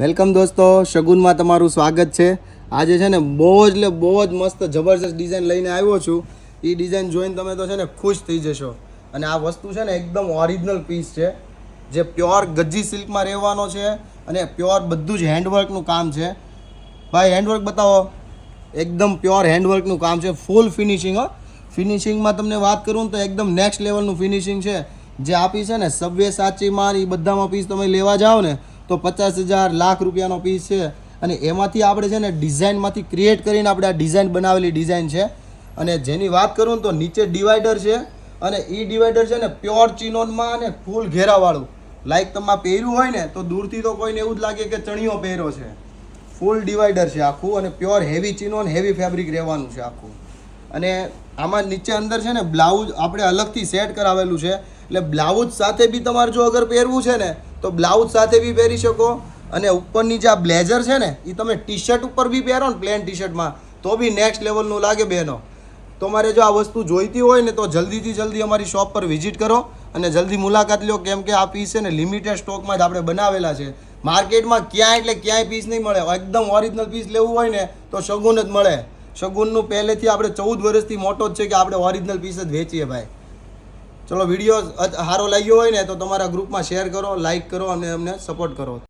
Welcome દોસ્તો, શગુનમાં તમારું સ્વાગત છે। આજે છે ને બહુ જ મસ્ત જબરજસ્ત ડિઝાઇન લઈને આવ્યો છું। એ ડિઝાઇન જોઈને તમે તો છે ને ખુશ થઈ જશો। અને આ વસ્તુ છે ને એકદમ ઓરિજિનલ પીસ છે, જે પ્યોર ગજ્જી સિલ્કમાં રહેવાનો છે અને પ્યોર બધું જ હેન્ડવર્કનું કામ છે। ભાઈ હેન્ડવર્ક બતાવો। એકદમ પ્યોર હેન્ડવર્કનું કામ છે, ફૂલ ફિનિશિંગ હો। ફિનિશિંગમાં તમને વાત કરું ને તો એકદમ નેક્સ્ટ લેવલનું ફિનિશિંગ છે। જે આ પીસ છે ને સબવે સાચીમાં એ બધામાં પીસ તમે લેવા જાઓ ને તો 50,000 લાખ રૂપિયાનો પીસ છે। અને એમાંથી આપણે છે ને ડિઝાઇનમાંથી ક્રિએટ કરીને આપણે આ ડિઝાઇન બનાવેલી ડિઝાઇન છે। અને જેની વાત કરું ને તો નીચે ડિવાઈડર છે, અને એ ડિવાઈડર છે ને પ્યોર ચિનોનમાં અને ફૂલ ઘેરાવાળું, લાઈક તમે પહેર્યું હોય ને તો દૂરથી તો કોઈને એવું જ લાગે કે ચણિયો પહેર્યો છે। ફૂલ ડિવાઈડર છે આખું, અને પ્યોર હેવી ચિનોન હેવી ફેબ્રિક રહેવાનું છે આખું। અને આમાં નીચે અંદર છે ને બ્લાઉઝ આપણે અલગથી સેટ કરાવેલું છે, એટલે બ્લાઉઝ સાથે બી તમારે જો અગર પહેરવું છે ને તો બ્લાઉઝ સાથે બી પહેરી શકો। અને ઉપરની જે આ બ્લેઝર છે ને એ તમે ટી શર્ટ ઉપર બી પહેરો ને, પ્લેન ટી શર્ટમાં, તો બી નેક્સ્ટ લેવલનું લાગે બહેનો। તો મારે જો આ વસ્તુ જોઈતી હોય ને તો જલ્દીથી જલ્દી અમારી શોપ પર વિઝિટ કરો અને જલ્દી મુલાકાત લો, કેમ કે આ પીસ છે ને લિમિટેડ સ્ટોકમાં જ આપણે બનાવેલા છે। માર્કેટમાં ક્યાંય એટલે ક્યાંય પીસ નહીં મળે। એકદમ ઓરિજિનલ પીસ લેવું હોય ને તો શગુન જ મળે। શગુનનું પહેલેથી આપણે 14 વર્ષથી મોટો જ છે કે આપણે ઓરિજિનલ પીસ જ વેચીએ ભાઈ। ચલો, વિડીયો સારો લાગ્યો હોય ને તો તમારા ગ્રુપમાં શેર કરો, લાઈક કરો અને અમને સપોર્ટ કરો।